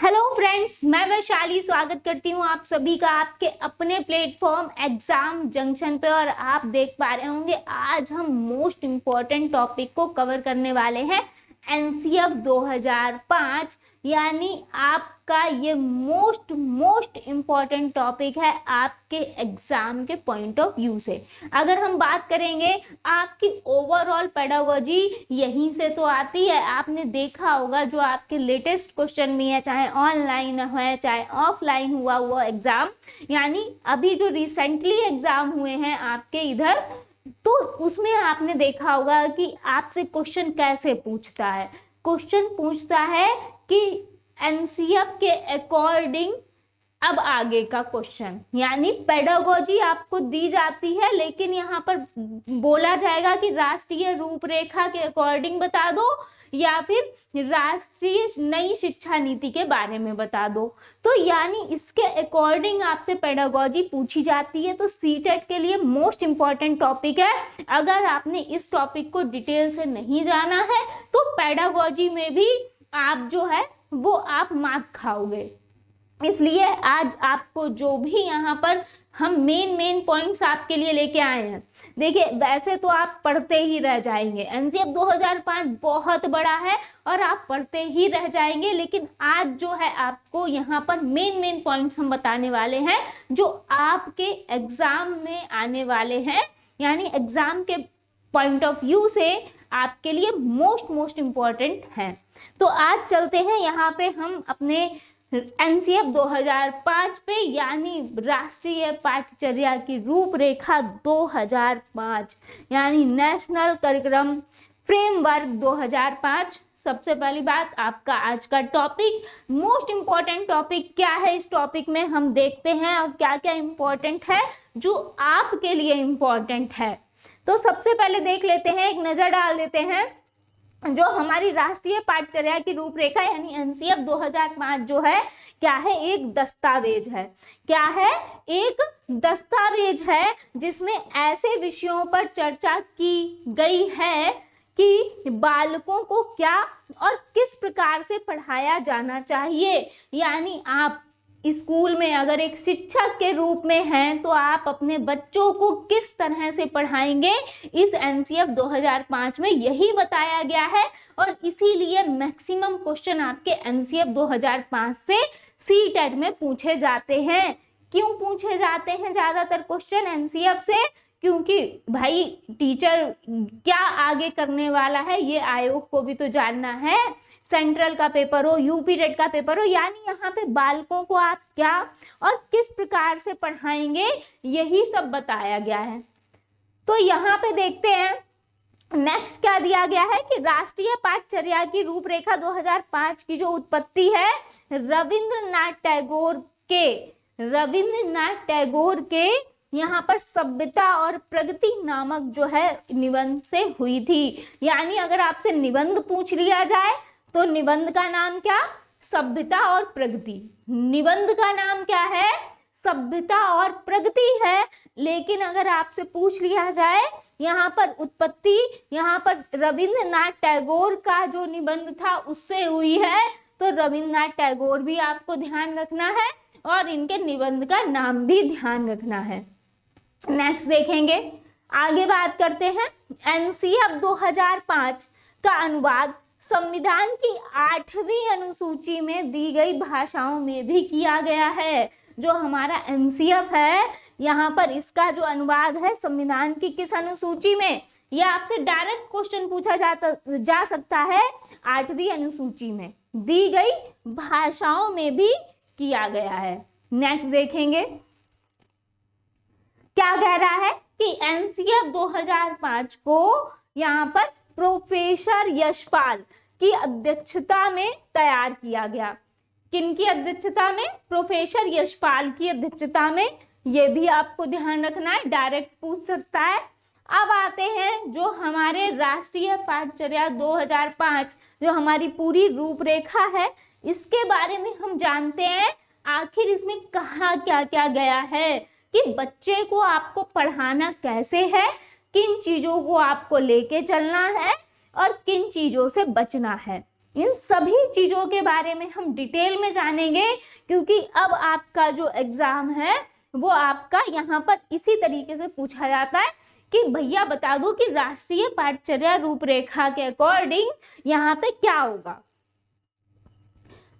Hello friends, मैं वैशाली स्वागत करती हूँ आप सभी का आपके अपने प्लेटफॉर्म एग्जाम जंक्शन पे। और आप देख पा रहे होंगे आज हम मोस्ट इम्पॉर्टेंट टॉपिक को कवर करने वाले हैं। एनसीएफ 2005 यानी आपका ये मोस्ट इम्पॉर्टेंट टॉपिक है आपके एग्जाम के पॉइंट ऑफ व्यू से। अगर हम बात करेंगे आपकी ओवरऑल पेडागोजी यहीं से तो आती है। आपने देखा होगा जो आपके लेटेस्ट क्वेश्चन भी है, चाहे ऑनलाइन है चाहे ऑफलाइन हुआ एग्जाम, यानी अभी जो रिसेंटली एग्जाम हुए हैं आपके इधर, तो उसमें आपने देखा होगा कि आपसे क्वेश्चन कैसे पूछता है। क्वेश्चन पूछता है कि एनसीएफ के अकॉर्डिंग अब आगे का क्वेश्चन, यानी पेडागोजी आपको दी जाती है लेकिन यहाँ पर बोला जाएगा कि राष्ट्रीय रूपरेखा के अकॉर्डिंग बता दो या फिर राष्ट्रीय नई शिक्षा नीति के बारे में बता दो। तो यानी इसके अकॉर्डिंग आपसे पेडागोजी पूछी जाती है। तो सीटेट के लिए मोस्ट इम्पॉर्टेंट टॉपिक है। अगर आपने इस टॉपिक को डिटेल से नहीं जाना है तो पेडागोजी में भी आप जो है वो आप मार्क खाओगे। इसलिए आज आपको जो भी यहाँ पर हम मेन पॉइंट्स आपके लिए लेके आए हैं, देखिए वैसे तो आप पढ़ते ही रह जाएंगे। एनसीएफ 2005 बहुत बड़ा है और आप पढ़ते ही रह जाएंगे, लेकिन आज जो है आपको यहाँ पर मेन पॉइंट्स हम बताने वाले हैं जो आपके एग्जाम में आने वाले हैं, यानी एग्जाम के पॉइंट ऑफ व्यू से आपके लिए मोस्ट इम्पॉर्टेंट हैं। तो आज चलते हैं यहाँ पे हम अपने एनसीएफ 2005 पे, यानी राष्ट्रीय पाठ्यचर्या की रूपरेखा 2005 यानी नेशनल करिकुलम फ्रेमवर्क 2005। सबसे पहली बात, आपका आज का टॉपिक मोस्ट इम्पॉर्टेंट टॉपिक क्या है, इस टॉपिक में हम देखते हैं और क्या क्या इम्पॉर्टेंट है जो आपके लिए इम्पॉर्टेंट है। तो सबसे पहले देख लेते हैं, एक नजर डाल देते हैं जो हमारी राष्ट्रीय पाठ्यचर्या की रूपरेखा यानी एनसीएफ 2005 जो है क्या है, एक दस्तावेज है। क्या है? एक दस्तावेज है जिसमें ऐसे विषयों पर चर्चा की गई है कि बालकों को क्या और किस प्रकार से पढ़ाया जाना चाहिए। यानी आप स्कूल में अगर एक शिक्षक के रूप में हैं तो आप अपने बच्चों को किस तरह से पढ़ाएंगे, इस एनसीएफ 2005 में यही बताया गया है। और इसीलिए मैक्सिमम क्वेश्चन आपके एनसीएफ 2005 से सीटेट में पूछे जाते हैं। क्यों पूछे जाते हैं ज्यादातर क्वेश्चन एनसीएफ से? क्योंकि भाई टीचर क्या आगे करने वाला है ये आयोग को भी तो जानना है। सेंट्रल का पेपर हो, यूपी टेट का पेपर हो, यानी यहाँ पे बालकों को आप क्या और किस प्रकार से पढ़ाएंगे यही सब बताया गया है। तो यहाँ पे देखते हैं नेक्स्ट क्या दिया गया है कि राष्ट्रीय पाठ्यचर्या की रूपरेखा 2005 की जो उत्पत्ति है रविंद्रनाथ टैगोर के यहाँ पर सभ्यता और प्रगति नामक जो है निबंध से हुई थी। यानी अगर आपसे निबंध पूछ लिया जाए तो निबंध का नाम क्या? सभ्यता और प्रगति। निबंध का नाम क्या है? सभ्यता और प्रगति है। लेकिन अगर आपसे पूछ लिया जाए यहाँ पर उत्पत्ति, यहाँ पर रविंद्रनाथ टैगोर का जो निबंध था उससे हुई है, तो रविंद्रनाथ टैगोर भी आपको ध्यान रखना है और इनके निबंध का नाम भी ध्यान रखना है। नेक्स्ट देखेंगे, आगे बात करते हैं। एनसीएफ 2005 का अनुवाद संविधान की 8वीं अनुसूची में दी गई भाषाओं में भी किया गया है। जो हमारा एनसीएफ है यहाँ पर इसका जो अनुवाद है संविधान की किस अनुसूची में, यह आपसे डायरेक्ट क्वेश्चन पूछा जा सकता है। 8वीं अनुसूची में दी गई भाषाओं में भी किया गया है। नेक्स्ट देखेंगे क्या कह रहा है कि एनसीएफ 2005 को यहाँ पर प्रोफेसर यशपाल की अध्यक्षता में तैयार किया गया। किनकी अध्यक्षता में? प्रोफेसर यशपाल की अध्यक्षता में। ये भी आपको ध्यान रखना है, डायरेक्ट पूछ सकता है। अब आते हैं जो हमारे राष्ट्रीय पाठ्यचर्या 2005 जो हमारी पूरी रूपरेखा है, इसके बारे में हम जानते हैं आखिर इसमें कहा क्या क्या गया है कि बच्चे को आपको पढ़ाना कैसे है, किन चीजों को आपको लेके चलना है और किन चीजों से बचना है। इन सभी चीजों के बारे में हम डिटेल में जानेंगे, क्योंकि अब आपका जो एग्जाम है वो आपका यहाँ पर इसी तरीके से पूछा जाता है कि भैया बता दो कि राष्ट्रीय पाठचर्या रूपरेखा के अकॉर्डिंग यहाँ पे क्या होगा।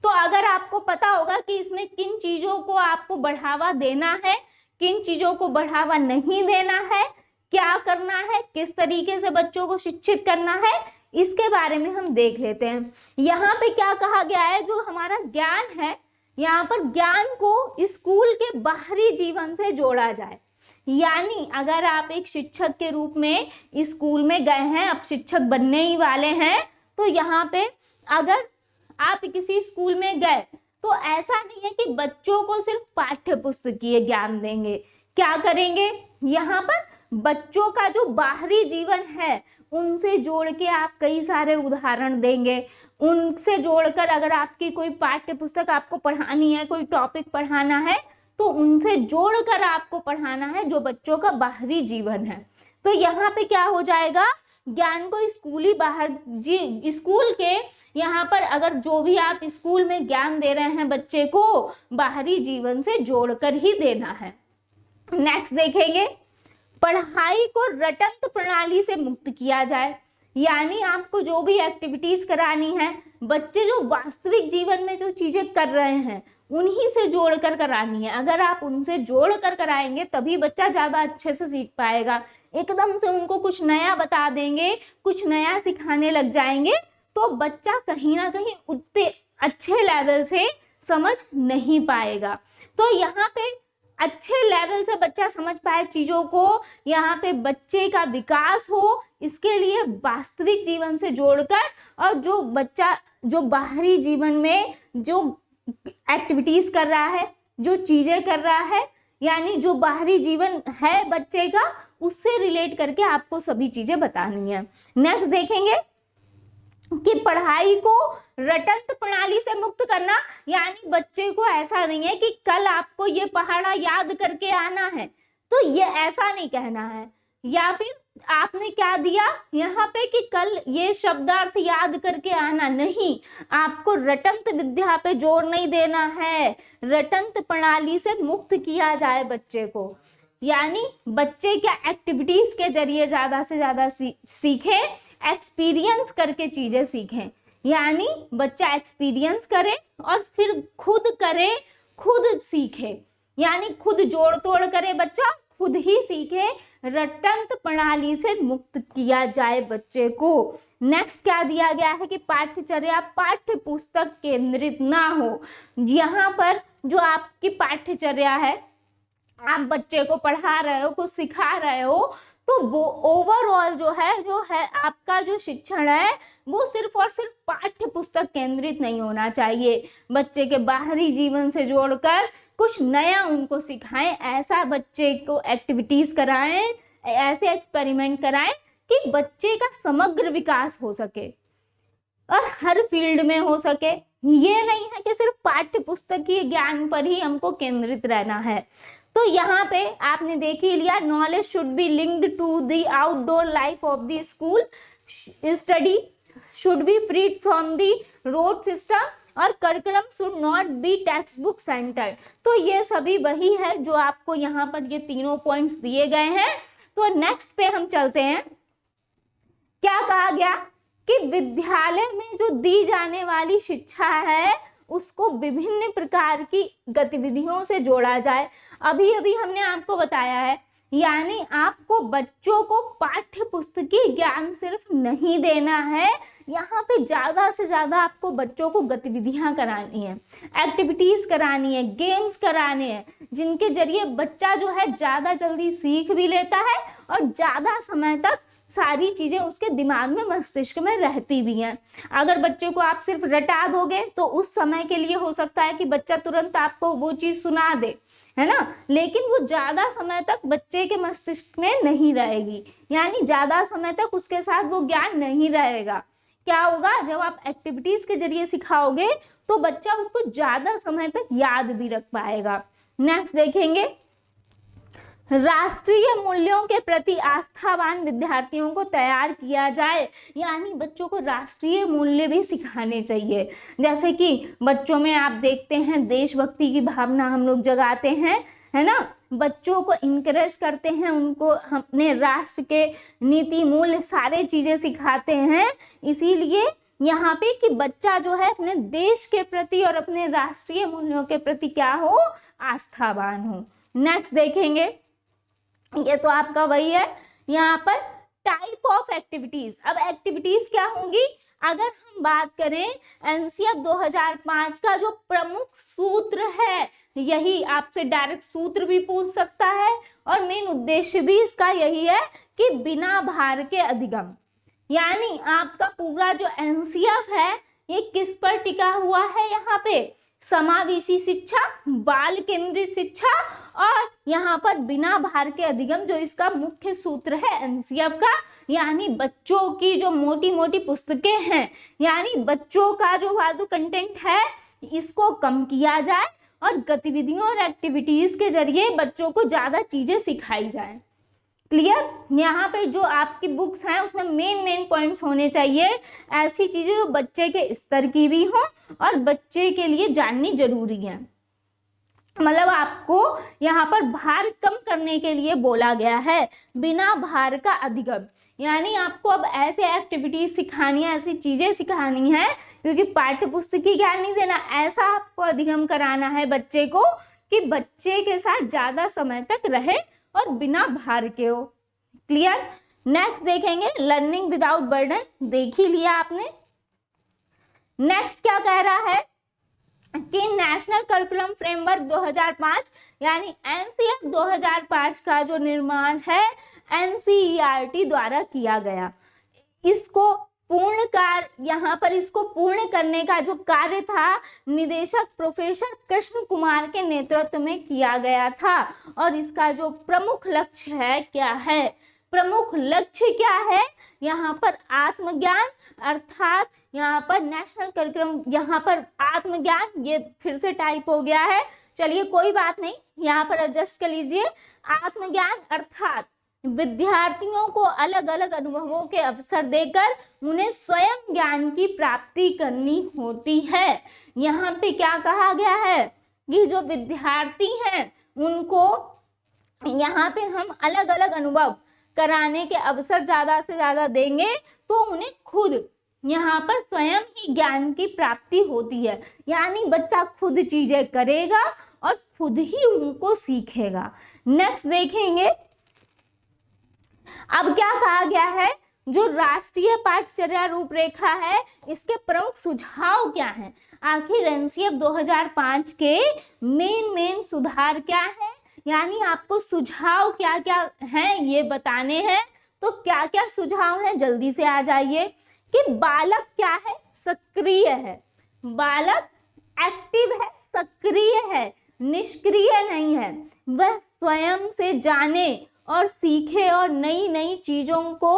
तो अगर आपको पता होगा कि इसमें किन चीजों को आपको बढ़ावा देना है, किन चीजों को बढ़ावा नहीं देना है, क्या करना है, किस तरीके से बच्चों को शिक्षित करना है, इसके बारे में हम देख लेते हैं। यहाँ पे क्या कहा गया है, जो हमारा ज्ञान है, यहाँ पर ज्ञान को स्कूल के बाहरी जीवन से जोड़ा जाए। यानी अगर आप एक शिक्षक के रूप में स्कूल में गए हैं, अब शिक्षक बनने ही वाले हैं, तो यहाँ पे अगर आप किसी स्कूल में गए तो ऐसा नहीं है कि बच्चों को सिर्फ पाठ्य पुस्तकीय ज्ञान देंगे। क्या करेंगे, यहाँ पर बच्चों का जो बाहरी जीवन है उनसे जोड़ के आप कई सारे उदाहरण देंगे। उनसे जोड़कर अगर आपकी कोई पाठ्य पुस्तक आपको पढ़ानी है, कोई टॉपिक पढ़ाना है, तो उनसे जोड़कर आपको पढ़ाना है जो बच्चों का बाहरी जीवन है। तो यहाँ पे क्या हो जाएगा, ज्ञान को स्कूल के यहाँ पर अगर जो भी आप स्कूल में ज्ञान दे रहे हैं बच्चे को, बाहरी जीवन से जोड़कर ही देना है। नेक्स्ट देखेंगे, पढ़ाई को रटंत प्रणाली से मुक्त किया जाए। यानी आपको जो भी एक्टिविटीज करानी है, बच्चे जो वास्तविक जीवन में जो चीजें कर रहे हैं उन्हीं से जोड़कर करानी है। अगर आप उनसे जोड़कर कराएंगे तभी बच्चा ज्यादा अच्छे से सीख पाएगा। एकदम से उनको कुछ नया बता देंगे, कुछ नया सिखाने लग जाएंगे, तो बच्चा कहीं ना कहीं उतने अच्छे लेवल से समझ नहीं पाएगा। तो यहाँ पे अच्छे लेवल से बच्चा समझ पाए चीजों को, यहाँ पे बच्चे का विकास हो, इसके लिए वास्तविक जीवन से जोड़कर, और जो बच्चा जो बाहरी जीवन में जो एक्टिविटीज कर रहा है, जो चीजें कर रहा है, यानी जो बाहरी जीवन है बच्चे का, उससे रिलेट करके आपको सभी चीजें बतानी है। नेक्स्ट देखेंगे कि पढ़ाई को रटंत प्रणाली से मुक्त करना। यानी बच्चे को ऐसा नहीं है कि कल आपको ये पढ़ा याद करके आना है, तो ये ऐसा नहीं कहना है, या फिर आपने क्या दिया यहाँ पे कि कल ये शब्दार्थ याद करके आना, नहीं, आपको रटंत विद्या पे जोर नहीं देना है। रटंत प्रणाली से मुक्त किया जाए बच्चे को, यानी बच्चे क्या एक्टिविटीज के जरिए ज्यादा से ज्यादा सीखें, एक्सपीरियंस करके चीजें सीखें। यानी बच्चा एक्सपीरियंस करे और फिर खुद करे, खुद सीखे, यानी खुद जोड़ तोड़ करे, बच्चा खुद ही सीखे। रटंत प्रणाली से मुक्त किया जाए बच्चे को। नेक्स्ट क्या दिया गया है कि पाठ्यचर्या पाठ्य पुस्तक केंद्रित ना हो। यहाँ पर जो आपकी पाठ्यचर्या है, आप बच्चे को पढ़ा रहे हो, कुछ सिखा रहे हो, तो वो ओवरऑल जो है आपका जो शिक्षण है वो सिर्फ और सिर्फ पाठ्य पुस्तक केंद्रित नहीं होना चाहिए। बच्चे के बाहरी जीवन से जोड़कर कुछ नया उनको सिखाएं, ऐसा बच्चे को एक्टिविटीज कराएं, ऐसे एक्सपेरिमेंट कराएं कि बच्चे का समग्र विकास हो सके और हर फील्ड में हो सके। ये नहीं है कि सिर्फ पाठ्य पुस्तकीय ज्ञान पर ही हमको केंद्रित रहना है। तो यहाँ पे आपने देख ही लिया, knowledge should be linked to the outdoor life of the school, study should be freed from the rote system और curriculum should not be text book centred. तो ये सभी वही है जो आपको यहाँ पर ये तीनों पॉइंट्स दिए गए हैं। तो नेक्स्ट पे हम चलते हैं। क्या कहा गया कि विद्यालय में जो दी जाने वाली शिक्षा है उसको विभिन्न प्रकार की गतिविधियों से जोड़ा जाए। अभी अभी हमने आपको बताया है, यानी आपको बच्चों को पाठ्य पुस्तकीय ज्ञान सिर्फ नहीं देना है, यहाँ पे ज़्यादा से ज़्यादा आपको बच्चों को गतिविधियाँ करानी है, एक्टिविटीज़ करानी है, गेम्स कराने हैं, जिनके जरिए बच्चा जो है ज़्यादा जल्दी सीख भी लेता है और ज़्यादा समय तक सारी चीज़ें उसके दिमाग में, मस्तिष्क में रहती भी हैं। अगर बच्चे को आप सिर्फ रटा दोगे तो उस समय के लिए हो सकता है कि बच्चा तुरंत आपको वो चीज़ सुना दे, है ना, लेकिन वो ज़्यादा समय तक बच्चे के मस्तिष्क में नहीं रहेगी, यानी ज़्यादा समय तक उसके साथ वो ज्ञान नहीं रहेगा। क्या होगा, जब आप एक्टिविटीज़ के जरिए सिखाओगे तो बच्चा उसको ज़्यादा समय तक याद भी रख पाएगा। नेक्स्ट देखेंगे, राष्ट्रीय मूल्यों के प्रति आस्थावान विद्यार्थियों को तैयार किया जाए, यानी बच्चों को राष्ट्रीय मूल्य भी सिखाने चाहिए। जैसे कि बच्चों में आप देखते हैं देशभक्ति की भावना हम लोग जगाते हैं, है ना, बच्चों को इनकरेज करते हैं, उनको अपने राष्ट्र के नीति मूल्य सारे चीजें सिखाते हैं। इसीलिए यहाँ पे कि बच्चा जो है अपने देश के प्रति और अपने राष्ट्रीय मूल्यों के प्रति क्या हो, आस्थावान हो। नेक्स्ट देखेंगे, ये तो आपका वही है। यहाँ पर टाइप ऑफ एक्टिविटीज, अब एक्टिविटीज क्या होंगी, अगर हम बात करें एनसीएफ 2005 का जो प्रमुख सूत्र है, यही आपसे डायरेक्ट सूत्र भी पूछ सकता है और मेन उद्देश्य भी इसका यही है कि बिना भार के अधिगम, यानी आपका पूरा जो एनसीएफ है ये किस पर टिका हुआ है, यहाँ पे समावेशी शिक्षा, बाल केंद्रित शिक्षा और यहाँ पर बिना भार के अधिगम, जो इसका मुख्य सूत्र है एनसीएफ का। यानी बच्चों की जो मोटी मोटी पुस्तकें हैं, यानी बच्चों का जो फालतू कंटेंट है, इसको कम किया जाए और गतिविधियों और एक्टिविटीज के जरिए बच्चों को ज्यादा चीजें सिखाई जाए। क्लियर? यहाँ पे जो आपकी बुक्स हैं उसमें मेन पॉइंट्स होने चाहिए, ऐसी चीजें जो बच्चे के स्तर की भी हों और बच्चे के लिए जाननी जरूरी है। मतलब आपको यहाँ पर भार कम करने के लिए बोला गया है, बिना भार का अधिगम, यानी आपको अब ऐसे एक्टिविटीज सिखानी है, ऐसी चीजें सिखानी है, क्योंकि पाठ्य पुस्तकी ज्ञान नहीं देना, ऐसा आपको अधिगम कराना है बच्चे को कि बच्चे के साथ ज्यादा समय तक रहे और बिना भार के हो। क्लियर? नेक्स्ट देखेंगे लर्निंग विदाउट बर्डन, देख ही लिया आपने। नेक्स्ट क्या कह रहा है कि नेशनल करिकुलम फ्रेमवर्क 2005 यानी एनसीएफ 2005 का जो निर्माण है एनसीईआरटी द्वारा किया गया, इसको पूर्ण कार्य, यहाँ पर इसको पूर्ण करने का जो कार्य था निदेशक प्रोफेसर कृष्ण कुमार के नेतृत्व में किया गया था। और इसका जो प्रमुख लक्ष्य है क्या है, प्रमुख लक्ष्य क्या है, यहाँ पर आत्मज्ञान, अर्थात यहाँ पर नेशनल करिकुलम, यहाँ पर आत्मज्ञान, ये फिर से टाइप हो गया है, चलिए कोई बात नहीं, यहाँ पर एडजस्ट कर लीजिए। आत्मज्ञान अर्थात विद्यार्थियों को अलग अलग अनुभवों के अवसर देकर उन्हें स्वयं ज्ञान की प्राप्ति करनी होती है। यहाँ पे क्या कहा गया है कि जो विद्यार्थी हैं उनको यहाँ पे हम अलग अलग अनुभव कराने के अवसर ज्यादा से ज्यादा देंगे तो उन्हें खुद यहाँ पर स्वयं ही ज्ञान की प्राप्ति होती है, यानी बच्चा खुद चीजें करेगा और खुद ही उनको सीखेगा। नेक्स्ट देखेंगे, अब क्या कहा गया है, जो राष्ट्रीय पाठचर्या रूपरेखा है इसके प्रमुख सुझाव क्या हैं। आखिर एनसीएफ 2005 के मेन सुधार क्या है, यानी आपको सुझाव क्या क्या हैं ये बताने हैं। तो क्या क्या सुझाव हैं जल्दी से आ जाइए। कि बालक क्या है, सक्रिय है, बालक एक्टिव है, सक्रिय है, निष्क्रिय नहीं है, वह स्वयं से जाने और सीखे और नई नई चीजों को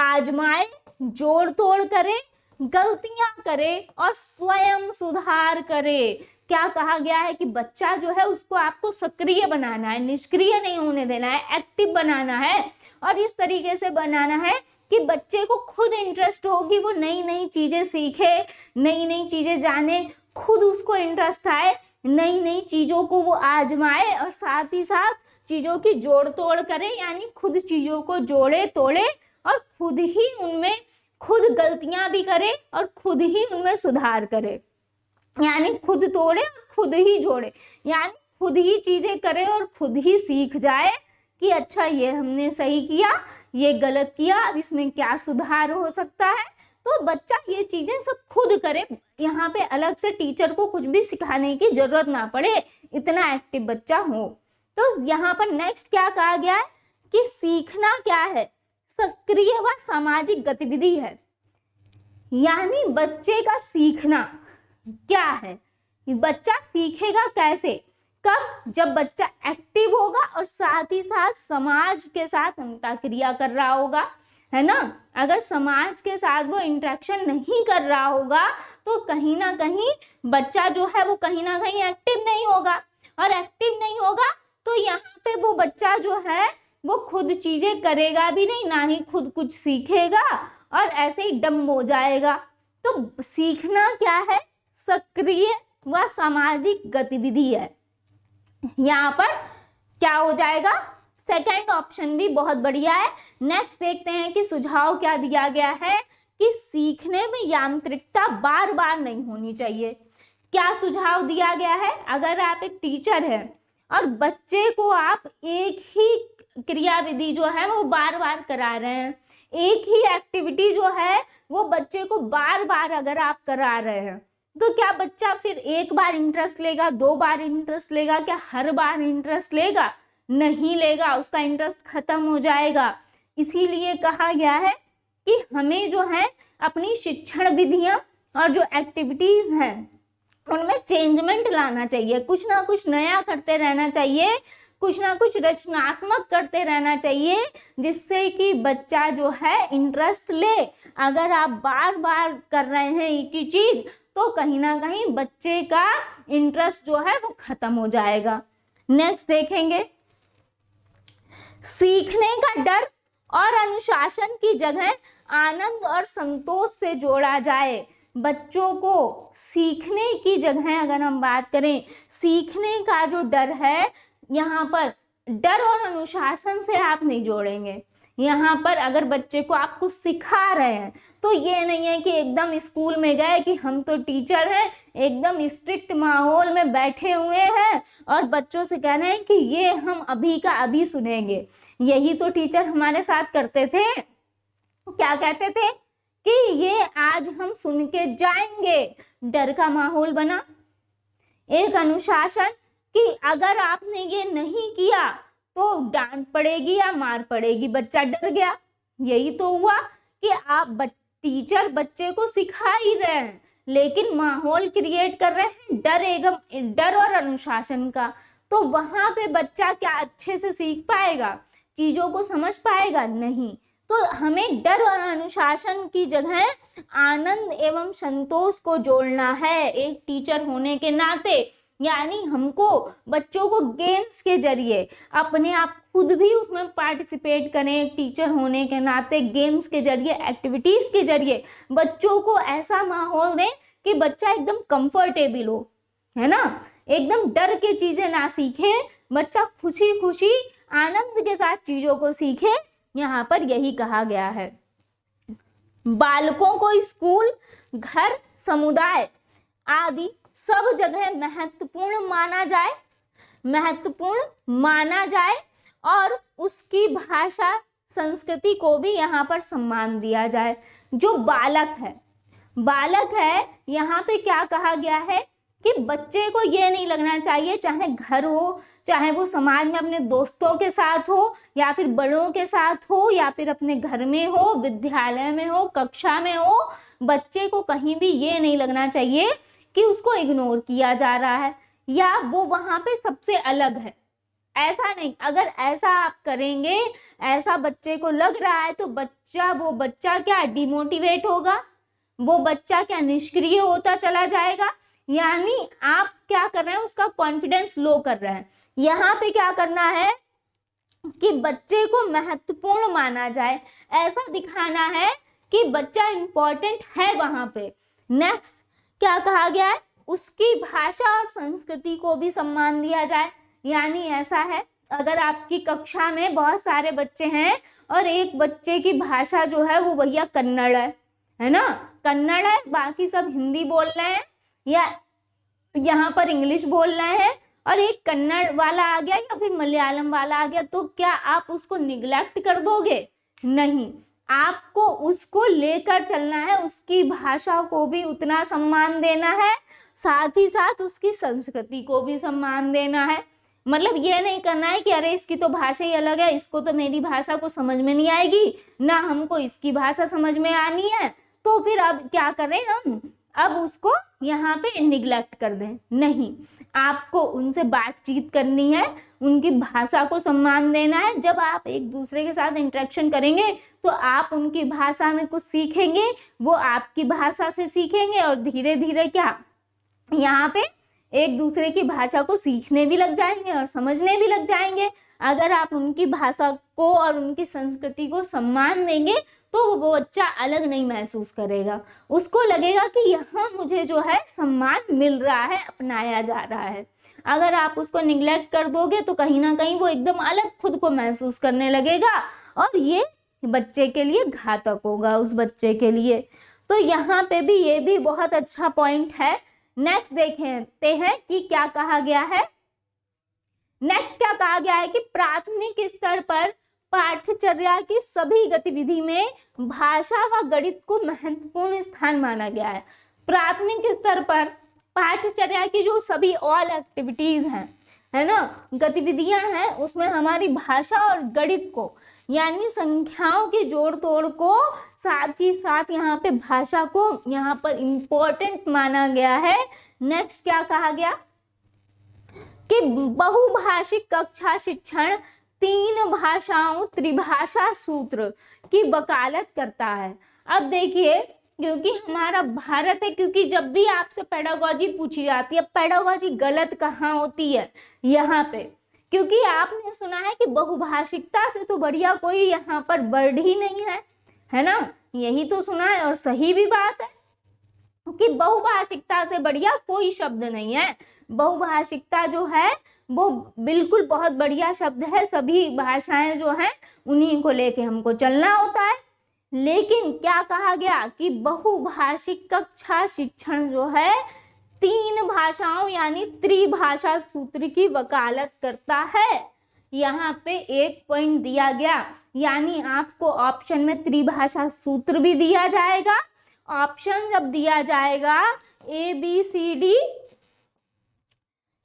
आजमाए, जोड़ तोड़ करे, गलतियां करे और स्वयं सुधार करे। क्या कहा गया है कि बच्चा जो है उसको आपको सक्रिय बनाना है, निष्क्रिय नहीं होने देना है, एक्टिव बनाना है और इस तरीके से बनाना है कि बच्चे को खुद इंटरेस्ट हो कि वो नई नई चीजें सीखे, नई नई चीजें जाने, खुद उसको इंटरेस्ट आए, नई नई चीजों को वो आजमाए और साथ ही साथ चीजों की जोड़ तोड़ करे, यानी खुद चीजों को जोड़े तोड़े और खुद ही उनमें खुद गलतियां भी करे और खुद ही उनमें सुधार करे, यानी खुद तोड़े और खुद ही जोड़े, यानी खुद ही चीजें करे और खुद ही सीख जाए कि अच्छा ये हमने सही किया, ये गलत किया, अब इसमें क्या सुधार हो सकता है। तो बच्चा ये चीजें सब खुद करे, यहाँ पे अलग से टीचर को कुछ भी सिखाने की जरूरत ना पड़े, इतना एक्टिव बच्चा हो। तो यहाँ पर नेक्स्ट क्या कहा गया है कि सीखना क्या है, सक्रिय व सामाजिक गतिविधि है, यानी बच्चे का सीखना क्या है, बच्चा सीखेगा कैसे, कब, जब बच्चा एक्टिव होगा और साथ ही साथ समाज के साथ अंतःक्रिया कर रहा होगा, है ना। अगर समाज के साथ वो इंटरेक्शन नहीं कर रहा होगा तो कहीं ना कहीं बच्चा जो है वो कहीं ना कहीं एक्टिव नहीं होगा, और एक्टिव नहीं होगा तो यहाँ पे वो बच्चा जो है वो खुद चीजें करेगा भी नहीं, ना ही खुद कुछ सीखेगा और ऐसे ही डम हो जाएगा। तो सीखना क्या है? सक्रिय व सामाजिक गतिविधि है। यहाँ पर क्या हो जाएगा? सेकंड ऑप्शन भी बहुत बढ़िया है। नेक्स्ट देखते हैं कि सुझाव क्या दिया गया है कि सीखने में यांत्रिकता बार बार नहीं होनी चाहिए। क्या सुझाव दिया गया है? अगर आप एक टीचर हैं और बच्चे को आप एक ही क्रियाविधि जो है वो बार बार करा रहे हैं, एक ही एक्टिविटी जो है वो बच्चे को बार बार अगर आप करा रहे हैं, तो क्या बच्चा फिर एक बार इंटरेस्ट लेगा, 2 बार इंटरेस्ट लेगा? क्या हर बार इंटरेस्ट लेगा? नहीं लेगा, उसका इंटरेस्ट खत्म हो जाएगा। इसीलिए कहा गया है कि हमें जो है अपनी शिक्षण विधियां और जो एक्टिविटीज हैं उनमें चेंजमेंट लाना चाहिए, कुछ ना कुछ नया करते रहना चाहिए, कुछ ना कुछ रचनात्मक करते रहना चाहिए, जिससे कि बच्चा जो है इंटरेस्ट ले। अगर आप बार बार कर रहे हैं एक ही चीज तो कहीं ना कहीं बच्चे का इंटरेस्ट जो है वो खत्म हो जाएगा। नेक्स्ट देखेंगे, सीखने का डर और अनुशासन की जगह आनंद और संतोष से जोड़ा जाए। बच्चों को सीखने की जगह अगर हम बात करें, सीखने का जो डर है, यहाँ पर डर और अनुशासन से आप नहीं जोड़ेंगे। यहाँ पर अगर बच्चे को आप कुछ सिखा रहे हैं तो ये नहीं है कि एकदम स्कूल में गए कि हम तो टीचर हैं, एकदम स्ट्रिक्ट माहौल में बैठे हुए हैं और बच्चों से कह रहे हैं कि ये हम अभी का अभी सुनेंगे। यही तो टीचर हमारे साथ करते थे। क्या कहते थे कि ये आज हम सुन के जाएंगे। डर का माहौल बना। एक अनुशासन कि अगर आपने ये नहीं किया तो डांट पड़ेगी या मार पड़ेगी, बच्चा डर गया। यही तो हुआ कि आप टीचर बच्चे को सिखा ही रहे हैं लेकिन माहौल क्रिएट कर रहे हैं डर और अनुशासन का। तो वहां पे बच्चा क्या अच्छे से सीख पाएगा, चीजों को समझ पाएगा? नहीं। तो हमें डर और अनुशासन की जगह आनंद एवं संतोष को जोड़ना है एक टीचर होने के नाते। यानी हमको बच्चों को गेम्स के जरिए, अपने आप खुद भी उसमें पार्टिसिपेट करें एक टीचर होने के नाते, गेम्स के जरिए, एक्टिविटीज के जरिए बच्चों को ऐसा माहौल दें कि बच्चा एकदम कंफर्टेबल हो, है ना, एकदम डर के चीजें ना सीखे, बच्चा खुशी खुशी आनंद के साथ चीजों को सीखे। यहाँ पर यही कहा गया है। बालकों को स्कूल, घर, समुदाय आदि सब जगह महत्वपूर्ण माना जाए और उसकी भाषा संस्कृति को भी यहाँ पर सम्मान दिया जाए। जो बालक है यहाँ पे क्या कहा गया है कि बच्चे को ये नहीं लगना चाहिए, चाहे घर हो, चाहे वो समाज में अपने दोस्तों के साथ हो या फिर बड़ों के साथ हो या फिर अपने घर में हो, विद्यालय में हो, कक्षा में हो, बच्चे को कहीं भी ये नहीं लगना चाहिए कि उसको इग्नोर किया जा रहा है या वो वहां पे सबसे अलग है। ऐसा नहीं। अगर ऐसा आप करेंगे, ऐसा बच्चे को लग रहा है तो वो बच्चा क्या डिमोटिवेट होगा, वो बच्चा क्या निष्क्रिय होता चला जाएगा। यानी आप क्या कर रहे हैं, उसका कॉन्फिडेंस लो कर रहे हैं। यहाँ पे क्या करना है कि बच्चे को महत्वपूर्ण माना जाए, ऐसा दिखाना है कि बच्चा इंपॉर्टेंट है वहां पे। नेक्स्ट क्या कहा गया है, उसकी भाषा और संस्कृति को भी सम्मान दिया जाए। यानी ऐसा है, अगर आपकी कक्षा में बहुत सारे बच्चे हैं और एक बच्चे की भाषा जो है वो भैया कन्नड़ है ना, कन्नड़ है, बाकी सब हिंदी बोल रहे हैं या यहाँ पर इंग्लिश बोल रहे हैं और एक कन्नड़ वाला आ गया या फिर मलयालम वाला आ गया, तो क्या आप उसको निग्लेक्ट कर दोगे? नहीं, आपको उसको लेकर चलना है, उसकी भाषा को भी उतना सम्मान देना है, साथ ही साथ उसकी संस्कृति को भी सम्मान देना है। मतलब ये नहीं करना है कि अरे इसकी तो भाषा ही अलग है, इसको तो मेरी भाषा को समझ में नहीं आएगी, ना हमको इसकी भाषा समझ में आनी है, तो फिर अब क्या करें हम, अब उसको यहाँ पे निग्लेक्ट कर दें। नहीं, आपको उनसे बातचीत करनी है, उनकी भाषा को सम्मान देना है। जब आप एक दूसरे के साथ इंटरेक्शन करेंगे तो आप उनकी भाषा में कुछ सीखेंगे, वो आपकी भाषा से सीखेंगे और धीरे धीरे क्या यहाँ पे एक दूसरे की भाषा को सीखने भी लग जाएंगे और समझने भी लग जाएंगे। अगर आप उनकी भाषा को और उनकी संस्कृति को सम्मान देंगे तो वो बच्चा अलग नहीं महसूस करेगा, उसको लगेगा कि यहाँ मुझे जो है सम्मान मिल रहा है, अपनाया जा रहा है। अगर आप उसको निग्लेक्ट कर दोगे तो कहीं ना कहीं वो एकदम अलग खुद को महसूस करने लगेगा और ये बच्चे के लिए घातक होगा, उस बच्चे के लिए। तो यहाँ पे भी ये भी बहुत अच्छा पॉइंट है। नेक्स्ट देखते हैं कि क्या कहा गया है। नेक्स्ट क्या कहा गया है कि प्राथमिक स्तर पर पाठ्यचर्या की सभी गतिविधि में भाषा व गणित को महत्वपूर्ण स्थान माना गया है। प्राथमिक स्तर पर पाठ्यचर्या की जो सभी ऑल एक्टिविटीज हैं, है ना, गतिविधियां हैं, उसमें हमारी भाषा और गणित को यानी संख्याओं के जोड़ तोड़ को साथ ही साथ यहाँ पे भाषा को यहाँ पर इम्पोर्टेंट माना गया है। नेक्स्ट क्या कहा गया कि बहुभाषिक कक्षा शिक्षण 3 भाषाओं त्रिभाषा सूत्र की वकालत करता है। अब देखिए, क्योंकि हमारा भारत है, क्योंकि जब भी आपसे पेडागोजी पूछी जाती है, पेडागोजी गलत कहाँ होती है यहाँ पे, क्योंकि आपने सुना है कि बहुभाषिकता से तो बढ़िया कोई यहाँ पर वर्ड ही नहीं है ना, यही तो सुना है और सही भी बात है कि बहुभाषिकता से बढ़िया कोई शब्द नहीं है। बहुभाषिकता जो है वो बिल्कुल बहुत बढ़िया शब्द है, सभी भाषाएं जो हैं उन्हीं को लेके हमको चलना होता है। लेकिन क्या कहा गया कि बहुभाषिक कक्षा शिक्षण जो है 3 भाषाओं यानी त्रिभाषा सूत्र की वकालत करता है। यहाँ पे एक पॉइंट दिया गया, यानी आपको ऑप्शन में त्रिभाषा सूत्र भी दिया जाएगा। ऑप्शन जब दिया जाएगा ABCD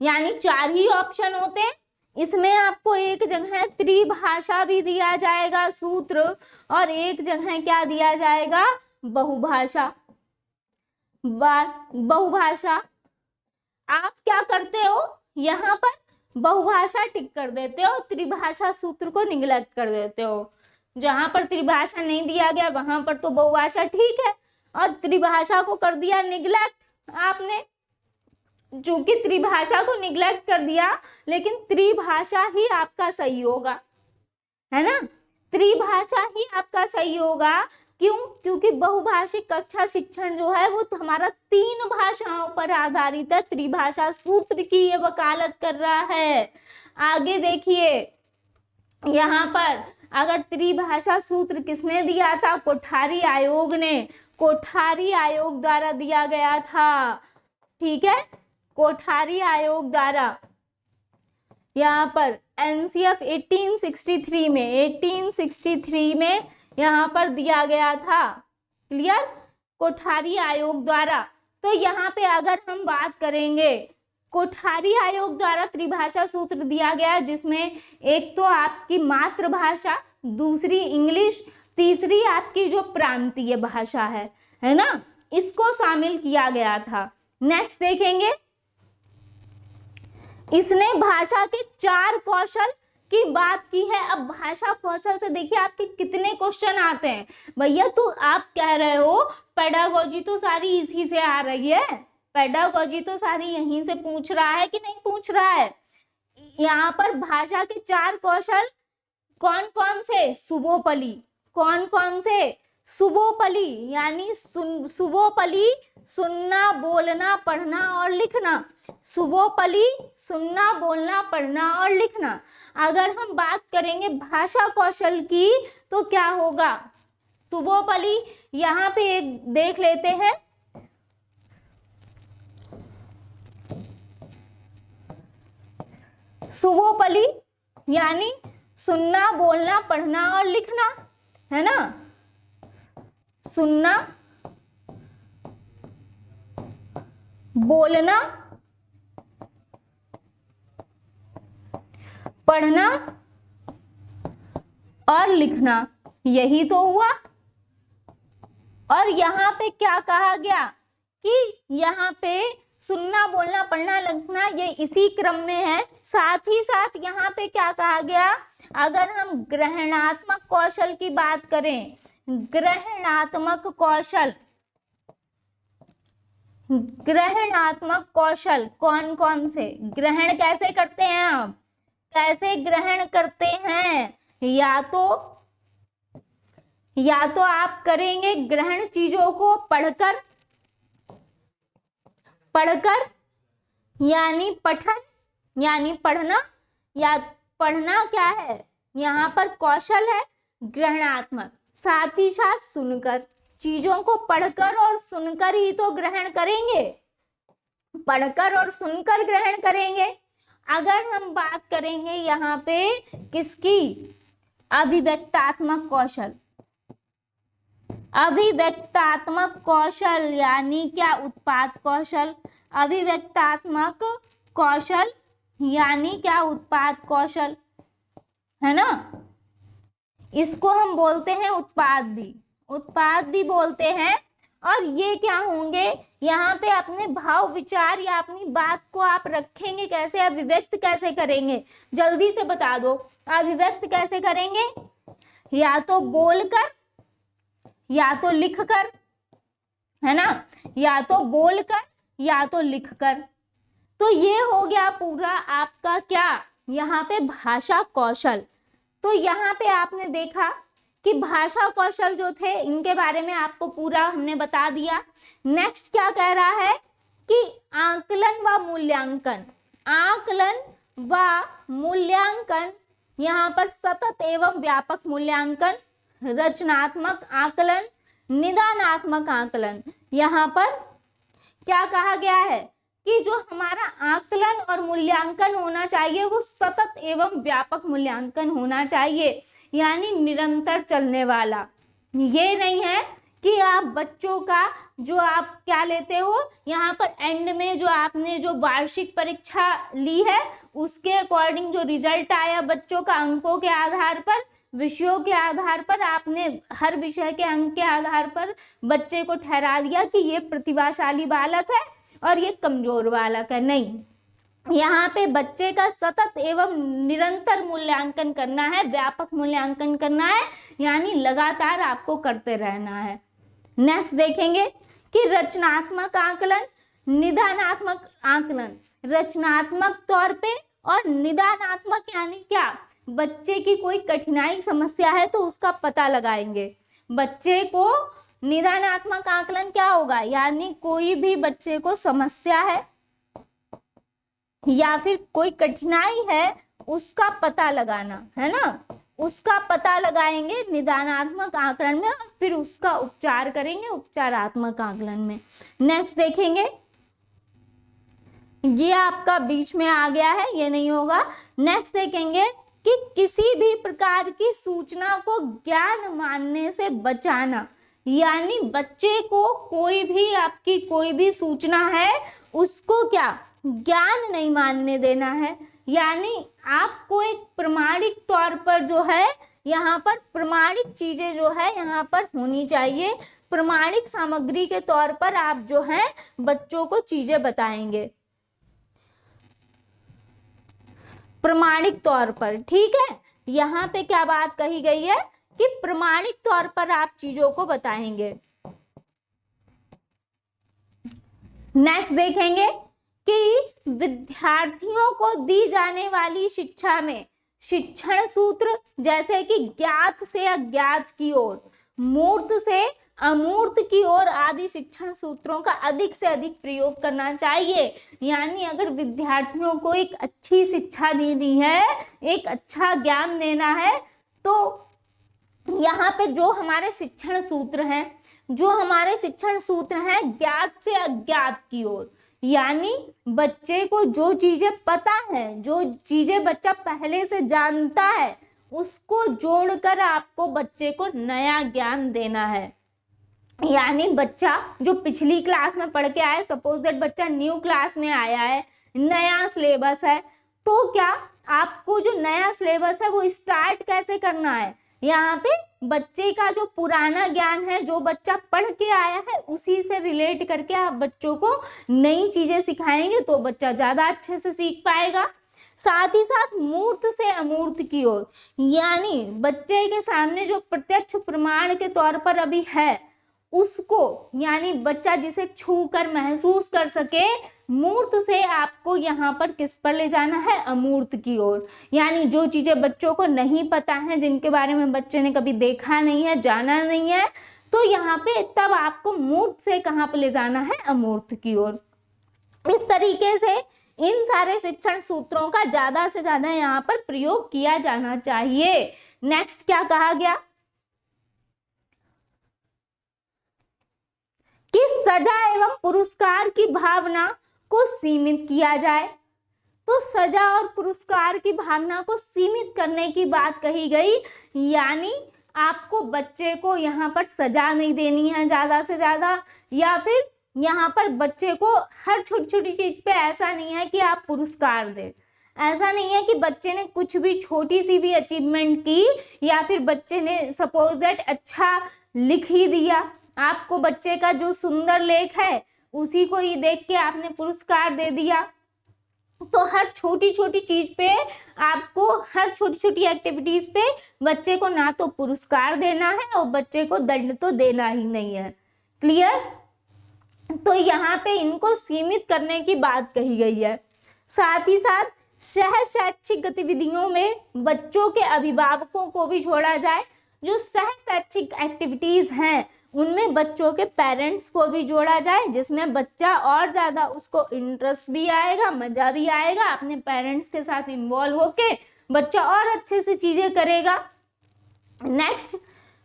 यानी 4 ही ऑप्शन होते हैं, इसमें आपको एक जगह त्रिभाषा भी दिया जाएगा सूत्र और एक जगह क्या दिया जाएगा, बहुभाषा। बहुभाषा आप क्या करते हो, यहाँ पर बहुभाषा टिक कर देते हो, त्रिभाषा सूत्र को निगलेक्ट कर देते हो। जहां पर त्रिभाषा नहीं दिया गया वहां पर तो बहुभाषा ठीक है और त्रिभाषा को कर दिया निगलेक्ट आपने। चूंकि त्रिभाषा को निगलेक्ट कर दिया, लेकिन त्रिभाषा ही आपका सही होगा, है ना, त्रिभाषा ही आपका सही होगा। क्यों? क्योंकि बहुभाषिक कक्षा शिक्षण जो है वो तो हमारा 3 भाषाओं पर आधारित है, त्रिभाषा सूत्र की ये वकालत कर रहा है। आगे देखिए, यहाँ पर अगर त्रिभाषा सूत्र किसने दिया था, कोठारी आयोग ने, कोठारी आयोग द्वारा दिया गया था, ठीक है, कोठारी आयोग द्वारा। यहाँ पर NCF 1863 में यहाँ पर दिया गया था, क्लियर, कोठारी आयोग द्वारा। तो यहाँ पे अगर हम बात करेंगे, कोठारी आयोग द्वारा त्रिभाषा सूत्र दिया गया, जिसमें एक तो आपकी मातृभाषा, दूसरी इंग्लिश, तीसरी आपकी जो प्रांतीय भाषा है ना, इसको शामिल किया गया था। नेक्स्ट देखेंगे, इसने भाषा के 4 कौशल की बात की है। अब भाषा कौशल से देखिए आपके कितने क्वेश्चन आते हैं भैया। तो आप कह रहे हो पेडागोजी तो सारी इसी से आ रही है, पेडागोजी तो सारी यहीं से पूछ रहा है कि नहीं पूछ रहा है। यहाँ पर भाषा के 4 कौशल कौन कौन से, सुबोपली, कौन कौन से, सुबोपली यानी सुबोपली सुनना, बोलना, पढ़ना और लिखना, सुबोपली सुनना, बोलना, पढ़ना और लिखना। अगर हम बात करेंगे भाषा कौशल की तो क्या होगा, सुबोपली, यहाँ पे एक देख लेते हैं, सुबोपली यानी सुनना, बोलना, पढ़ना और लिखना, है ना, सुनना, बोलना, पढ़ना और लिखना, यही तो हुआ। और यहाँ पे क्या कहा गया कि यहाँ पे सुनना, बोलना, पढ़ना, लिखना ये इसी क्रम में है। साथ ही साथ यहाँ पे क्या कहा गया, अगर हम ग्रहणात्मक कौशल की बात करें, ग्रहणात्मक कौशल ग्रहणात्मक कौशल कौन कौन से? ग्रहण कैसे करते हैं आप? कैसे ग्रहण करते हैं? या तो आप करेंगे ग्रहण चीजों को पढ़कर यानी पठन, यानी पढ़ना, या पढ़ना क्या है यहाँ पर कौशल है ग्रहणात्मक। साथ ही साथ सुनकर, चीजों को पढ़कर और सुनकर ही तो ग्रहण करेंगे, पढ़कर और सुनकर ग्रहण करेंगे। अगर हम बात करेंगे यहाँ पे किसकी? अभिव्यक्तात्मक कौशल। अभिव्यक्तात्मक कौशल यानी क्या? उत्पाद कौशल। अभिव्यक्तात्मक कौशल यानी क्या? उत्पाद कौशल, है ना। इसको हम बोलते हैं उत्पाद भी बोलते हैं। और ये क्या होंगे? यहाँ पे अपने भाव विचार या अपनी बात को आप रखेंगे कैसे, अभिव्यक्त कैसे करेंगे? जल्दी से बता दो, अभिव्यक्त कैसे करेंगे? या तो बोलकर, या तो लिखकर, है ना, या तो बोलकर या तो लिखकर। तो ये हो गया पूरा आपका क्या यहाँ पे भाषा कौशल। तो यहाँ पे आपने देखा कि भाषा कौशल जो थे इनके बारे में आपको पूरा हमने बता दिया। नेक्स्ट क्या कह रहा है कि आकलन व मूल्यांकन। आकलन व मूल्यांकन, यहाँ पर सतत एवं व्यापक मूल्यांकन, रचनात्मक आकलन, निदानात्मक आकलन। यहाँ पर क्या कहा गया है कि जो हमारा आकलन और मूल्यांकन होना चाहिए वो सतत एवं व्यापक मूल्यांकन होना चाहिए, यानी निरंतर चलने वाला। ये नहीं है कि आप बच्चों का जो आप क्या लेते हो यहाँ पर एंड में, जो आपने जो वार्षिक परीक्षा ली है उसके अकॉर्डिंग जो रिजल्ट आया बच्चों का, अंकों के आधार पर, विषयों के आधार पर, आपने हर विषय के अंक के आधार पर बच्चे को ठहरा दिया कि ये प्रतिभाशाली बालक है और ये कमजोर बालक है। नहीं, यहाँ पे बच्चे का सतत एवं निरंतर मूल्यांकन करना है, व्यापक मूल्यांकन करना है, यानी लगातार आपको करते रहना है। नेक्स्ट देखेंगे कि रचनात्मक आकलन, निदानात्मक आकलन। रचनात्मक तौर पे और निदानात्मक यानी क्या? बच्चे की कोई कठिनाई समस्या है तो उसका पता लगाएंगे। बच्चे को निदानात्मक आकलन क्या होगा? यानी कोई भी बच्चे को समस्या है या फिर कोई कठिनाई है उसका पता लगाना, है ना, उसका पता लगाएंगे निदानात्मक आकलन में और फिर उसका उपचार करेंगे उपचारात्मक आकलन में। नेक्स्ट देखेंगे, ये आपका बीच में आ गया है, ये नहीं होगा। नेक्स्ट देखेंगे कि किसी भी प्रकार की सूचना को ज्ञान मानने से बचाना, यानी बच्चे को कोई भी आपकी कोई भी सूचना है उसको क्या ज्ञान नहीं मानने देना है, यानी आपको एक प्रमाणिक तौर पर जो है यहाँ पर प्रमाणिक चीजें जो है यहाँ पर होनी चाहिए। प्रमाणिक सामग्री के तौर पर आप जो है बच्चों को चीजें बताएंगे, प्रमाणिक तौर पर, ठीक है। यहाँ पे क्या बात कही गई है कि प्रमाणिक तौर पर आप चीजों को बताएंगे। नेक्स्ट देखेंगे कि विद्यार्थियों को दी जाने वाली शिक्षा में शिक्षण सूत्र जैसे कि ज्ञात से अज्ञात की ओर, मूर्त से अमूर्त की ओर आदि शिक्षण सूत्रों का अधिक से अधिक प्रयोग करना चाहिए। यानी अगर विद्यार्थियों को एक अच्छी शिक्षा देनी है, एक अच्छा ज्ञान देना है, तो यहाँ पे जो हमारे शिक्षण सूत्र हैं, जो हमारे शिक्षण सूत्र हैं ज्ञात से अज्ञात की ओर, यानी बच्चे को जो चीजें पता है, जो चीजें बच्चा पहले से जानता है, उसको जोड़कर आपको बच्चे को नया ज्ञान देना है। यानी बच्चा जो पिछली क्लास में पढ़ के आया, सपोज दैट बच्चा न्यू क्लास में आया है, नया सिलेबस है, तो क्या आपको जो नया सिलेबस है वो स्टार्ट कैसे करना है? यहाँ पे बच्चे का जो पुराना ज्ञान है, जो बच्चा पढ़ के आया है, उसी से रिलेट करके आप बच्चों को नई चीजें सिखाएंगे तो बच्चा ज्यादा अच्छे से सीख पाएगा। साथ ही साथ मूर्त से अमूर्त की ओर, यानी बच्चे के सामने जो प्रत्यक्ष प्रमाण के तौर पर अभी है उसको, यानी बच्चा जिसे छू कर महसूस कर सके, मूर्त से आपको यहाँ पर किस पर ले जाना है, अमूर्त की ओर। यानी जो चीजें बच्चों को नहीं पता है, जिनके बारे में बच्चे ने कभी देखा नहीं है, जाना नहीं है, तो यहाँ पे तब आपको मूर्त से कहाँ पे ले जाना है, अमूर्त की ओर। इस तरीके से इन सारे शिक्षण सूत्रों का ज्यादा से ज्यादा यहाँ पर प्रयोग किया जाना चाहिए। नेक्स्ट क्या कहा गया कि सजा एवं पुरस्कार की भावना को सीमित किया जाए। तो सजा और पुरस्कार की भावना को सीमित करने की बात कही गई, यानी आपको बच्चे को यहाँ पर सजा नहीं देनी है ज्यादा से ज्यादा, या फिर यहाँ पर बच्चे को हर छोटी छोटी चीज पे ऐसा नहीं है कि आप पुरस्कार दें। ऐसा नहीं है कि बच्चे ने कुछ भी छोटी सी भी अचीवमेंट की, या फिर बच्चे ने सपोज दैट अच्छा लिख ही दिया, आपको बच्चे का जो सुंदर लेख है उसी को ही देख के आपने पुरस्कार दे दिया। तो हर छोटी छोटी चीज पे आपको, हर छोटी छोटी एक्टिविटीज पे बच्चे को ना तो पुरस्कार देना है और बच्चे को दंड तो देना ही नहीं है। क्लियर? तो यहाँ पे इनको सीमित करने की बात कही गई है। साथ ही साथ सह शैक्षिक गतिविधियों में बच्चों के अभिभावकों को भी जोड़ा जाए। जो सह शैक्षिक एक्टिविटीज हैं उनमें बच्चों के पेरेंट्स को भी जोड़ा जाए, जिसमें बच्चा और ज्यादा, उसको इंटरेस्ट भी आएगा, मजा भी आएगा, अपने पेरेंट्स के साथ इन्वॉल्व होके बच्चा और अच्छे से चीजें करेगा। नेक्स्ट,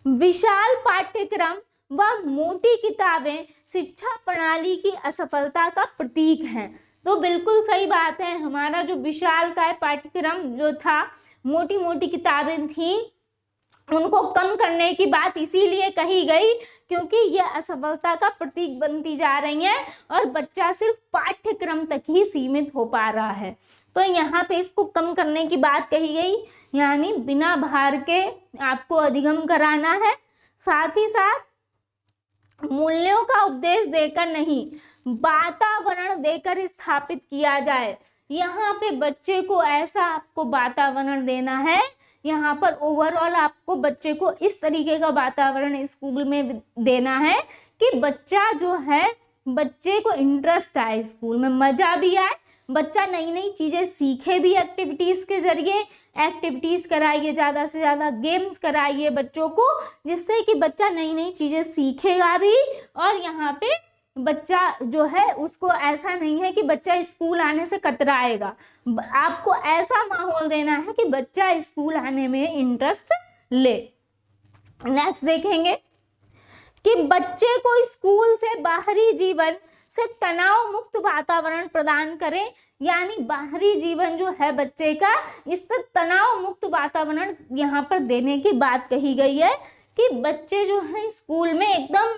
विशाल पाठ्यक्रम व मोटी किताबें शिक्षा प्रणाली की असफलता का प्रतीक हैं। तो बिल्कुल सही बात है, हमारा जो विशालकाय पाठ्यक्रम जो था, मोटी मोटी किताबें थी, उनको कम करने की बात इसीलिए कही गई क्योंकि ये असफलता का प्रतीक बनती जा रही हैं और बच्चा सिर्फ पाठ्यक्रम तक ही सीमित हो पा रहा है। तो यहाँ पे इसको कम करने की बात कही गई, यानी बिना भार के आपको अधिगम कराना है। साथ ही साथ मूल्यों का उपदेश देकर नहीं, वातावरण देकर स्थापित किया जाए। यहाँ पे बच्चे को ऐसा आपको वातावरण देना है, यहाँ पर ओवरऑल आपको बच्चे को इस तरीके का वातावरण स्कूल में देना है कि बच्चा जो है, बच्चे को इंटरेस्ट आए, स्कूल में मजा भी आए, बच्चा नई नई चीजें सीखे भी। एक्टिविटीज के जरिए एक्टिविटीज कराइए, ज्यादा से ज्यादा गेम्स कराइए बच्चों को, जिससे कि बच्चा नई नई चीजें सीखेगा भी। और यहाँ पे बच्चा जो है उसको ऐसा नहीं है कि बच्चा स्कूल आने से कतराएगा, आपको ऐसा माहौल देना है कि बच्चा स्कूल आने में इंटरेस्ट ले। नेक्स्ट देखेंगे कि बच्चे को स्कूल से बाहरी जीवन से तनाव मुक्त वातावरण प्रदान करें। यानी बाहरी जीवन जो है बच्चे का, इससे तनाव मुक्त वातावरण यहाँ पर देने की बात कही गई है कि बच्चे जो है स्कूल में एकदम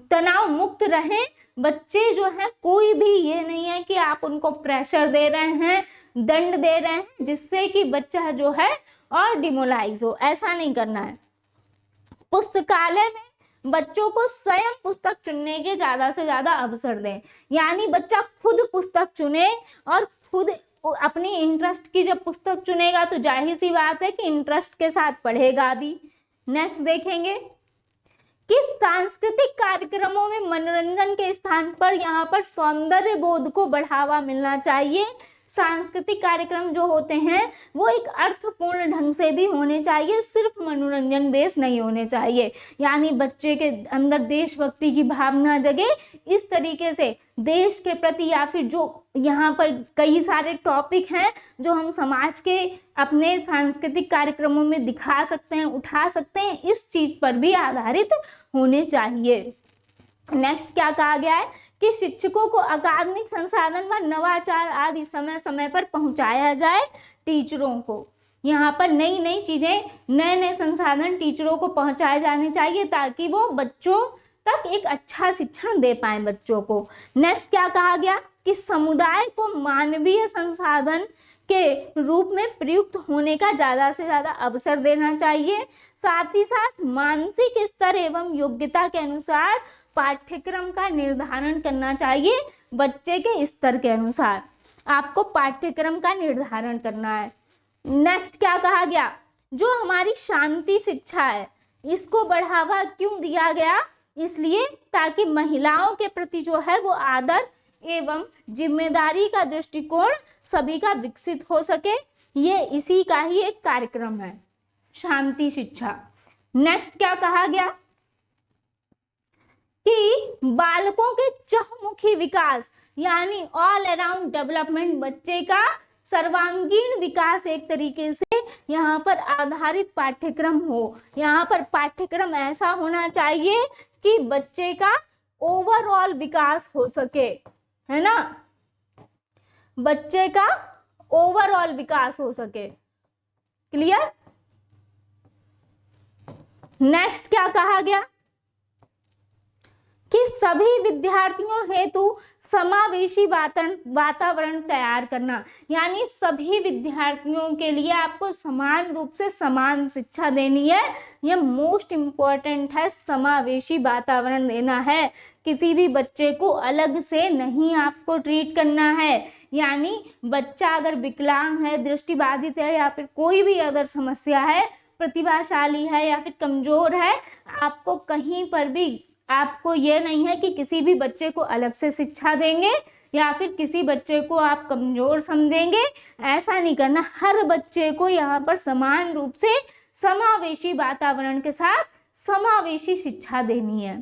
तनाव मुक्त रहें। बच्चे जो है, कोई भी ये नहीं है कि आप उनको प्रेशर दे रहे हैं, दंड दे रहे हैं, जिससे कि बच्चा जो है और डिमोलाइज हो, ऐसा नहीं करना है। पुस्तकालय में बच्चों को स्वयं पुस्तक चुनने के ज्यादा से ज्यादा अवसर दें। यानी बच्चा खुद पुस्तक चुने और खुद अपनी इंटरेस्ट की जब पुस्तक चुनेगा तो जाहिर सी बात है कि इंटरेस्ट के साथ पढ़ेगा भी। नेक्स्ट देखेंगे कि सांस्कृतिक कार्यक्रमों में मनोरंजन के स्थान पर यहाँ पर सौंदर्य बोध को बढ़ावा मिलना चाहिए। सांस्कृतिक कार्यक्रम जो होते हैं वो एक अर्थपूर्ण ढंग से भी होने चाहिए, सिर्फ मनोरंजन बेस नहीं होने चाहिए। यानी बच्चे के अंदर देशभक्ति की भावना जगे, इस तरीके से देश के प्रति, या फिर जो यहाँ पर कई सारे टॉपिक हैं जो हम समाज के अपने सांस्कृतिक कार्यक्रमों में दिखा सकते हैं, उठा सकते हैं, इस चीज पर भी आधारित होने चाहिए। नेक्स्ट क्या कहा गया है कि शिक्षकों को अकादमिक संसाधन व नवाचार आदि समय समय पर पहुंचाया जाए। टीचरों को यहाँ पर नई नई चीजें, नए नए संसाधन टीचरों को पहुंचाए जाने चाहिए ताकि वो बच्चों तक एक अच्छा शिक्षण दे पाए बच्चों को। नेक्स्ट क्या कहा गया कि समुदाय को मानवीय संसाधन के रूप में प्रयुक्त होने का ज्यादा से ज्यादा अवसर देना चाहिए। साथ ही साथ मानसिक स्तर एवं योग्यता के अनुसार पाठ्यक्रम का निर्धारण करना चाहिए। बच्चे के स्तर के अनुसार आपको पाठ्यक्रम का निर्धारण करना है। नेक्स्ट क्या कहा गया, जो हमारी शांति शिक्षा है इसको बढ़ावा क्यों दिया गया, इसलिए ताकि महिलाओं के प्रति जो है वो आदर एवं जिम्मेदारी का दृष्टिकोण सभी का विकसित हो सके। ये इसी का ही एक कार्यक्रम है, शांति शिक्षा। नेक्स्ट क्या कहा गया कि बालकों के चहुमुखी विकास यानी ऑल अराउंड डेवलपमेंट, बच्चे का सर्वांगीण विकास एक तरीके से यहाँ पर आधारित पाठ्यक्रम हो। यहाँ पर पाठ्यक्रम ऐसा होना चाहिए कि बच्चे का ओवरऑल विकास हो सके, है ना, बच्चे का ओवरऑल विकास हो सके। क्लियर? नेक्स्ट क्या कहा गया कि सभी विद्यार्थियों हेतु समावेशी वातावरण तैयार करना, यानी सभी विद्यार्थियों के लिए आपको समान रूप से समान शिक्षा देनी है। ये मोस्ट इम्पोर्टेंट है, समावेशी वातावरण देना है। किसी भी बच्चे को अलग से नहीं आपको ट्रीट करना है। यानी बच्चा अगर विकलांग है, दृष्टिबाधित है या फिर कोई भी अदर समस्या है, प्रतिभाशाली है या फिर कमजोर है, आपको कहीं पर भी आपको ये नहीं है कि किसी भी बच्चे को अलग से शिक्षा देंगे या फिर किसी बच्चे को आप कमजोर समझेंगे, ऐसा नहीं करना। हर बच्चे को यहाँ पर समान रूप से समावेशी वातावरण के साथ समावेशी शिक्षा देनी है।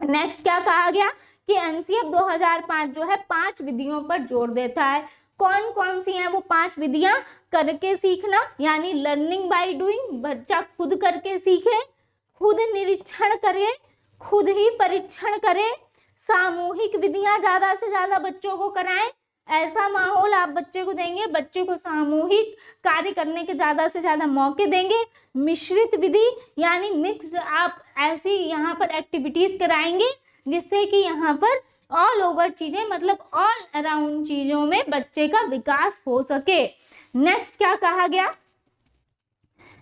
नेक्स्ट क्या कहा गया कि एनसीएफ 2005 जो है 5 विधियों पर जोर देता है। कौन कौन सी हैं वो 5 विधियां? करके सीखना यानी लर्निंग बाय डूइंग, बच्चा खुद करके सीखे, खुद निरीक्षण करे, खुद ही परीक्षण करें, सामूहिक विधियां ज्यादा से ज्यादा बच्चों को कराएं। ऐसा माहौल आप बच्चे को देंगे, बच्चे को सामूहिक कार्य करने के ज्यादा से ज्यादा मौके देंगे। मिश्रित विधि यानी मिक्स, आप ऐसी यहाँ पर एक्टिविटीज कराएंगे जिससे कि यहाँ पर ऑल ओवर चीजें, मतलब ऑल अराउंड चीजों में बच्चे का विकास हो सके। नेक्स्ट क्या कहा गया?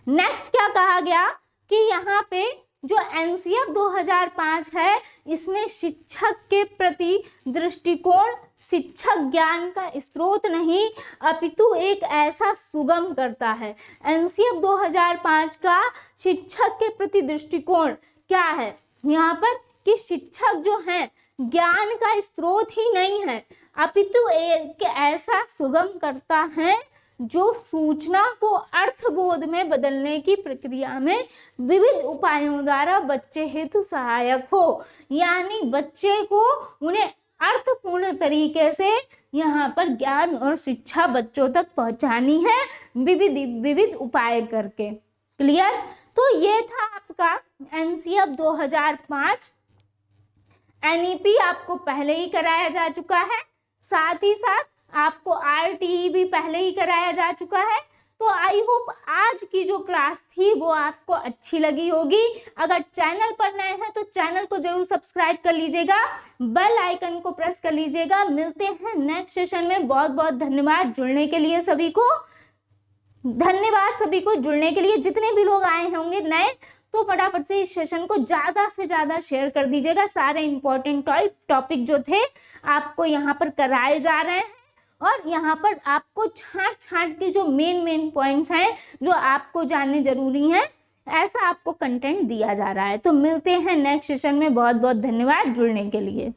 नेक्स्ट क्या कहा गया कि यहाँ पे जो एनसीएफ 2005 है, इसमें शिक्षक के प्रति दृष्टिकोण शिक्षक ज्ञान का स्रोत नहीं अपितु एक ऐसा सुगम करता है। एनसीएफ 2005 का शिक्षक के प्रति दृष्टिकोण क्या है यहाँ पर कि शिक्षक जो है ज्ञान का स्रोत ही नहीं है अपितु एक ऐसा सुगम करता है जो सूचना को अर्थबोध में बदलने की प्रक्रिया में विविध उपायों द्वारा बच्चे हेतु सहायक हो। यानी बच्चे को उन्हें अर्थपूर्ण तरीके से यहाँ पर ज्ञान और शिक्षा बच्चों तक पहुँचानी है विविध उपाय करके। क्लियर? तो ये था आपका एनसीएफ 2005। एनईपी आपको पहले ही कराया जा चुका है, साथ ही साथ आपको आरटीई भी पहले ही कराया जा चुका है। तो आई होप आज की जो क्लास थी वो आपको अच्छी लगी होगी। अगर चैनल पर नए हैं तो चैनल को जरूर सब्सक्राइब कर लीजिएगा, बेल आइकन को प्रेस कर लीजिएगा। मिलते हैं नेक्स्ट सेशन में। बहुत बहुत धन्यवाद जुड़ने के लिए सभी को, धन्यवाद सभी को जुड़ने के लिए। जितने भी लोग आए होंगे नए तो फटाफट से इस सेशन को ज़्यादा से ज़्यादा शेयर कर दीजिएगा। सारे इंपॉर्टेंट टॉपिक जो थे आपको यहाँ पर कराए जा रहे हैं और यहाँ पर आपको छांट के जो मेन पॉइंट्स हैं जो आपको जानने जरूरी हैं, ऐसा आपको कंटेंट दिया जा रहा है। तो मिलते हैं नेक्स्ट सेशन में। बहुत बहुत धन्यवाद जुड़ने के लिए।